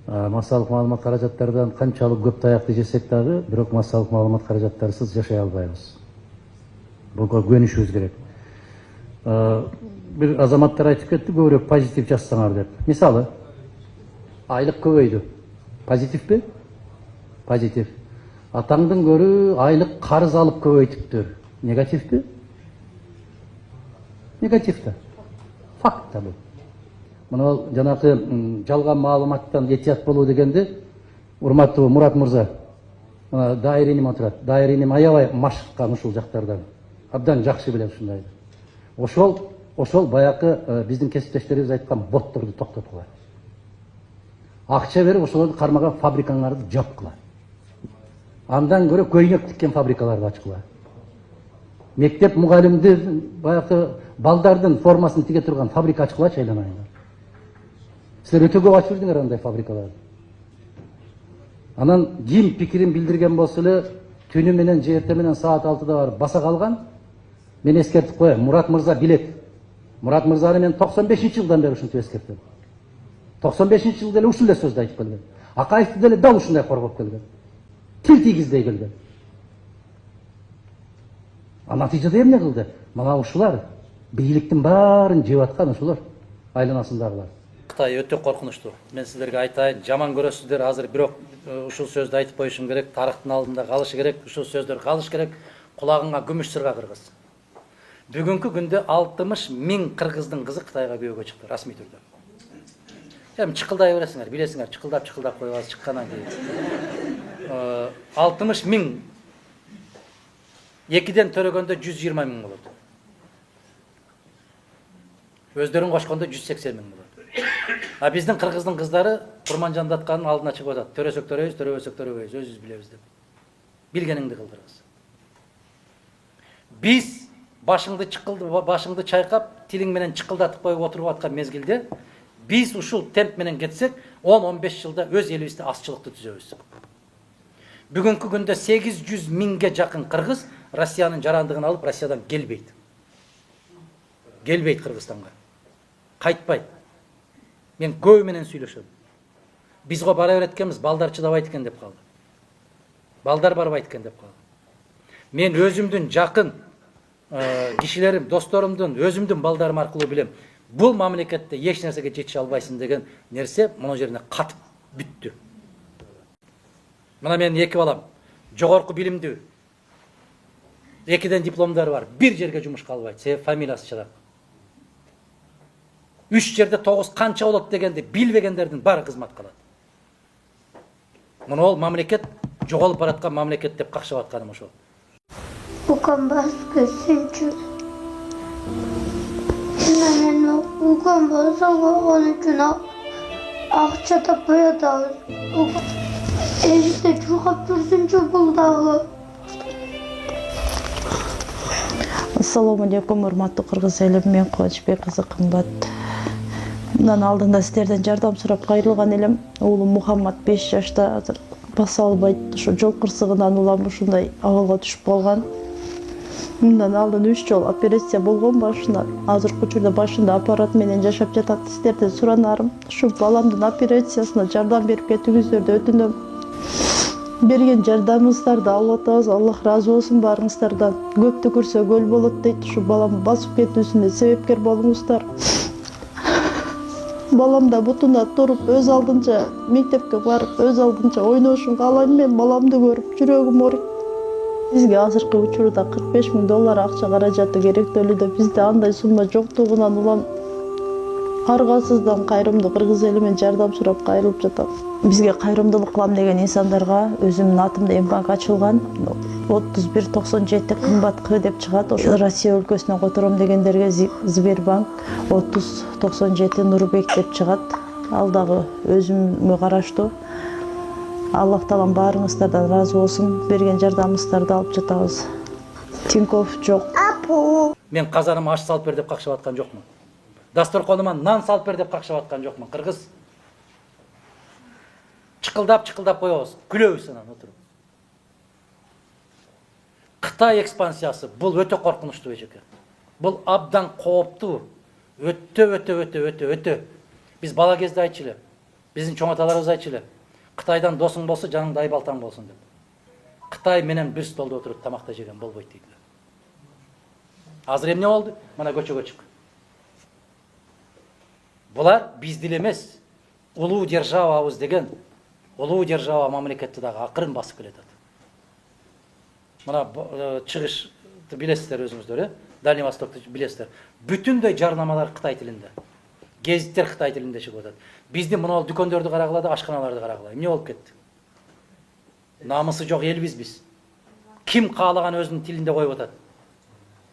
Массалык маалымат каражаттардан канчалык көп таякты жесек дагы, бирок массалык маалымат каражаттарысыз жашай албайбыз. Буга күбөнүшүбүз керек. Бир азаматтар айтып кетти, көбүрөөк позитив жазсаңар деп. Мисалы, айлык көбөйдү. Позитивпи? Позитив. Атаңдын көрү айлык карыз алып көбөйтүптүр. Негативпи? Негатив да. Факт да бул. Мына жанакы жалган маалыматтан этият болуу дегенди, урматтуу Мурат мырза, дайреним отурат. Дайреним аябай машыккан ушул жактардан. Абдан жакшы билем ушундайды. Ошол баякы биздин кесиптештерибиз айткан ботторду токтоткула. Акча берип ошолорду кармаган фабрикаңарды жапкыла. Андан көрө көйнөк тиккен фабрикаларды ачкыла. Мектеп мугалимди баякы балдардын формасын тиге турган фабрика ачкылачы айланайындар. Силер өтө көп ачып жүрдүңөр андай фабрикаларды. Анан ким пикирин билдирген болсо эле түнү менен же эртең менен саат 6-да барып баса калган, мен эскертип коем, Мурат мырза билет. Мурат мырзаны мен 95-жылдан бери ушинтип эскертем. 95-жылда эле ушундай сөздү айтып келген. Акаевди деле дал ушундай коргоп келген. Тил тийгиздей келген. А натыйжада эмне кылды? Мына ушулар бийликтин баарын жеп аткан ушулар айланасындагылар. Кытай өтө коркунучтуу. Мен силерге айтайын, жаман көрөсүздөр азыр, бирок ушул сөздү айтып коюшум керек, тарыхтын алдында калышы керек, ушул сөздөр калыш керек, кулагыңа күмүш сырга кыргыз. Бүгүнкү күндө 60 000 кыргыздын кызы Кытайга күйөөгө чыкты, расмий түрдө. Эми чыкылдай бересиңер, билесиңер, чыкылдап койбоз чыккандан кийин. 60 000 экиден төрөгөндө 120 000 болот. Өздөрүн кошкондо 180 000 болот. А биздин кыргыздын кыздары Курманжандатканын алдына чыгып атат. Төрөсөк төрөбүз, төрөбөсөк төрөбөйбүз, өзүбүз билебиз деп. Билгениңди кылдыргыз. Биз башыңды чайкап, тилиң менен чыкылдатып коюп отуруп аткан мезгилде, биз ушул темп менен кетсек, 10-15 жылда өз элибизде азчылыкты түзөбүз. Бүгүнкү күндө 800 000ге жакын кыргыз Россиянын жарандыгын алып, Россиядан келбейт. Келбейт Кыргызстанга. Кайтпайт. Мен көбү менен сүйлөшөм. Биз го бара береткенбиз, балдар чыдабайт экен деп калды. Балдар барбайт экен деп калды. Мен өзүмдүн жакын кишилерим, досторумдун, өзүмдүн балдарым аркылуу билем. Бул мамлекетте эч нерсеге жете албайсың деген нерсе мына жерине катып бүттү. Мына менин 2 балам жогорку билимдүү. 2ден дипломдары бар. Бир жерге жумушка албайт. Себеп фамилиясы чыдап. 3 жерде 9 канча болот дегенди билбегендердин баары кызмат калат. Мына ол мамлекет жоголуп бараткан мамлекет деп какшап атканым ошол. Укам баскы сынчу. Мен укам басага он үчүн акча таппай атабыз. Эжде чугап турсунчу бул дагы. Ассаламу алейкум, урматтуу кыргыз элим, мен Кубанычбек кызы Кымбат. Мындан алдында силерден жардам сурап кайрылган элем. Уулум Мухаммад 5 жашта, азыр баса албайт. Ушу жол кырсыгынан улам ушундай абалга түшүп калган. Мындан алдын 3 жол операция болгон башында. Азыркы учурда башында аппарат менен жашап жатат. Силерден суранарым, ушу баламдын операциясына жардам берип кетүүңүздөрдү өтүнөм. Берген жардамыңыздарды алып атабыз. Аллах разы болсун баарыңыздардан. Көптү көрсө көл болот дейт. Ушу балам басып кетүүсүнө себепкер болуңуздар. Балам да бутуна туруп, өз алдынча мектепке барып, өз алдынча ойношун каалайм. Мен баламды көрүп жүрөгүм ооруйт. Бизге азыркы учурда $45,000 акча каражаты керектөлүүдө. Бизде андай сумма жоктугунан улам аргасыздан кайрымдуу кыргыз эли менен жардам сурап кайрылып жатам. Бизге кайрымдуулук кылам деген инсандарга өзүмдүн атымда эмбанк ачылган. 3197 Кымбат К деп чыгат. Ошо Россия өлкөсүнөн котором дегендерге Сбербанк 3097 Нурбек деп чыгат. Ал дагы өзүмө караштуу. Аллах таалам баарыңыздардан разы болсун. Берген жардамыңыздарды алып жатабыз. Тинькофф жок. Мен казаныма аш салып бер деп какшап аткан жокмун. Дасторконума нан салып бер деп какшап аткан жокмун. Кыргыз чыкылдап коебуз, күлөбүз анан отуруп. Кытай экспансиясы бул өтө коркунучтуу эжеке. Бул абдан кооптуу. Өтө. Биз бала кезде айтчу эле. Биздин чоң аталарыбыз айтчу эле, Кытайдан досуң болсо жаныңда айбалтаң болсун деп. Кытай менен бир столдо отуруп тамакта жеген болбойт дейдилер. Азыр эмне болду? Мына көчөгө чык. Булар бизди эле эмес, улуу державабыз деген, улуу держава мамлекетти дагы акырын басып келатат. Мына чыгышты билесиздер өзүңүздөр, Дальний Востокты билесиздер. Бүтүндөй жарнамалар Кытай тилинде. Гезиттер Кытай тилинде чыгып атат. Бизди мына дүкөндөрдү карагыла да, ашканаларды карагыла. Эмне болуп кетти? Намысы жок элбиз биз. Ким каалаган өзүнүн тилинде коюп атат.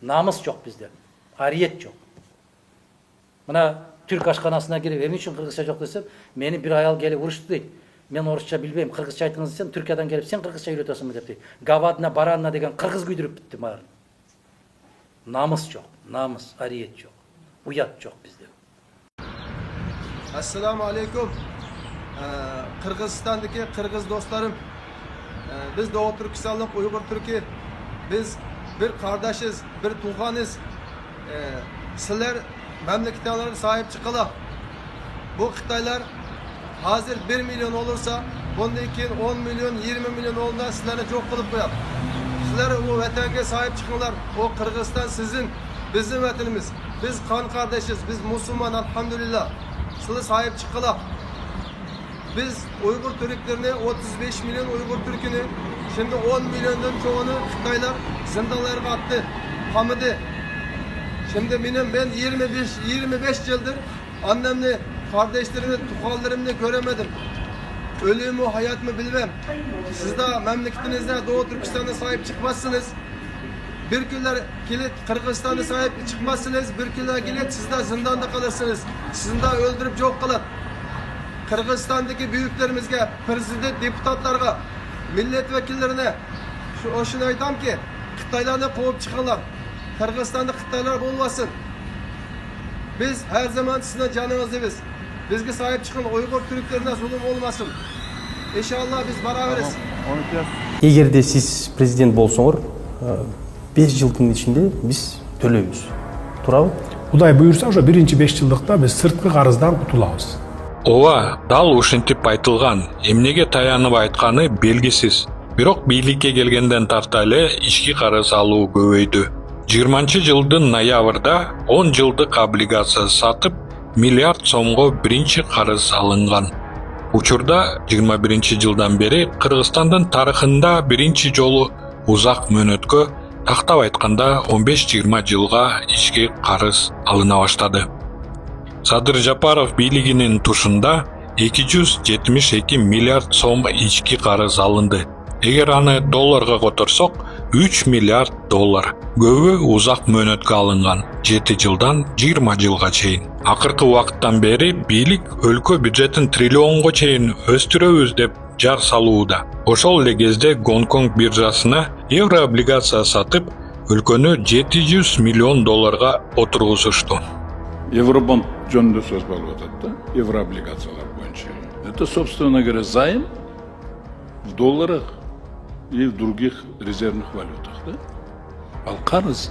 Намыс жок бизде. Ариет жок. Мына түрк ашканасына кирип, эмне үчүн кыргызча жок десем, мени бир аял келип урушту дейт. Мен орусча билбейм, кыргызча айтыңыз десем, Түркиядан келип, сен кыргызча үйрөтөсүңбү деп дейт. Гавадна, баранна деген кыргыз күйдүрүп битти баарын. Намыс жок, намыс, ариет жок. Уят жок бизде. Assalamu alaikum. Kırgızistan'daki Kırgız dostlarım, biz Doğu Türkistanlık Uygur Türk'ü, biz bir kardeşiz, bir tuğanız. Sizler memleketlerine sahip çıkıla. Bu Kıtaylar hazır 1 milyon olursa, bundan 10 milyon, 20 milyon olduğunda sizlere çok kılıp koyar. Sizler o vatana sahip çıkınlar. O Kırgızistan sizin, bizim vatanımız. Biz kan kardeşiz, biz Müslüman elhamdülillah. Size sahip çıkıla. Biz Uygur Türklerine 35 milyon Uygur Türk'ünü, şimdi 10 milyondan çoğunu Kıtaylar zindanlara attı. Hamidi. Şimdi ben 25 yıldır annemle, kardeşlerimi, tuhallarımla göremedim. Ölümü, hayat mı bilmem. Siz de memleketinizde Doğu Türkistan'a sahip çıkmazsınız. Bir günler kilit Kırgızistan'a sahip çıkmazsınız. Bir günler kilit siz de zindanda kalırsınız. Sizin de öldürüp yok kalır. Kırgızistan'daki büyüklerimizge, prezident, deputatlarga, milletvekillerine şunu aytam ki Kıtaylarını kovup çıkınlar. Kırgızistan'da Kıtaylar olmasın. Biz her zaman sizin canınızı bizge sahip çıkın. Uygur Türklerine zulüm olmasın. İnşallah biz beraberiz. Эгерде сиз президент болсоңор, 5 жылдын ичинде биз төлөйбүз. Туурабы? Кудай буюрса, ошо биринчи 5 жылдыкта биз сырткы карыздан кутулабыз. Ооба, дал ушинтип айтылган. Эмнеге таянып айтканы белгисиз. Бирок бийликке келгенден тарта эле ички карыз алуу көбөйдү. 20-жылдын ноябрда 10 жылдык облигация сатып, миллиард сомго биринчи карыз алынган. Учурда 21-жылдан бери Кыргызстандын тарыхында биринчи жолу узак мөөнөткө, тактап айтканда 15-20 жылга ички карыз алына баштады. Садыр Жапаров бийлигинин тушунда 272 миллиард сом ички карыз алынды. Эгер аны долларга которсок, 3 миллиард доллар. Көбү узак мөөнөткө алынган, 7 жылдан 20 жылга чейин. Акыркы убакыттан бери бийлик өлкө бюджетин триллионго чейин өстүрөбүз деп жар салууда. Ошол эле кезде Гонконг биржасына еврооблигация сатып, өлкөнү 700 миллион долларга отургузушту. Евробонд жөнүндө сөз болуп атат да, еврооблигациялар боюнча. Это, собственно говоря, займ в долларах и в других резервных валютах, да? Ал карыз.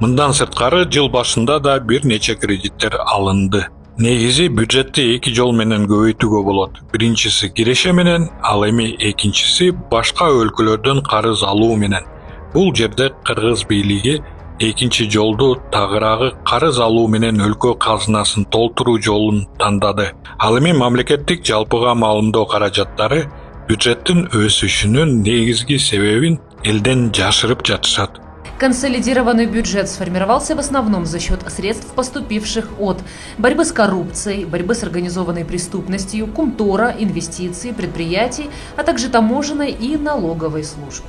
Мындан сырткары жыл башында да бир нече кредиттер алынды. Негизи бюджетти 2 жол менен көбөйтүүгө болот. Биринчиси киреше менен, ал эми экинчиси башка өлкөлөрдөн карыз алуу менен. Бул жерде Кыргыз бийлиги экинчи жолду тагыраагы карыз алуу менен өлкө казынасын толтуруу жолун тандады. Ал эми мамлекеттик жалпыга маалымдоо каражаттары бюджеттин өсүшүнүн негизги себебин элден жашырып жатышат. Консолидированный бюджет сформировался в основном за счет средств, поступивших от борьбы с коррупцией, борьбы с организованной преступностью, кумтора, инвестиций, предприятий, а также таможенной и налоговой служб.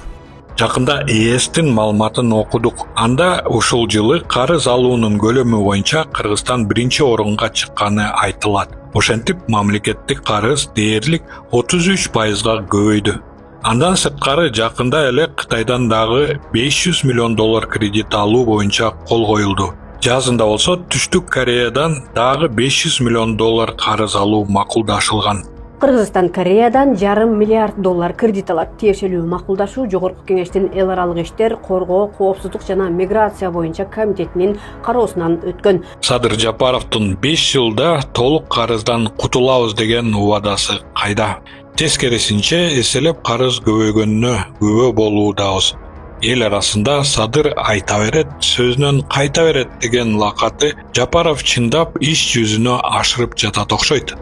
Жакында ЭСтин маалыматын окудук. Анда ушул жылы карыз алуунун көлөмү боюнча Кыргызстан биринчи орунга чыкканы айтылат. Ошентип мамлекеттик карыз дээрлик 33%га көбөйдү. Андан сырткары жакында эле Кытайдан дагы 500 миллион доллар кредит алуу боюнча кол коюлду. Жазында болсо Түштүк Кореядан дагы 500 миллион доллар карыз алуу макулдашылган. Кыргызстан Кореядан $500 миллиард кредит алат. Тиешелүү макулдашуу Жогорку Кеңештин эл аралык иштер, коргоо, коопсуздук жана миграция боюнча комитетинин кароосунан өткөн. Садыр Жапаровдун 5 жылда толук карыздан кутулабыз деген убадасы кайда? Тескерисинче эселеп карыз көбөйгөнүнө күбө болуудабыз. Эл арасында Садыр айта берет, сөзүнөн кайта берет деген лакаты Жапаров чындап иш жүзүнө ашырып жатат окшойт.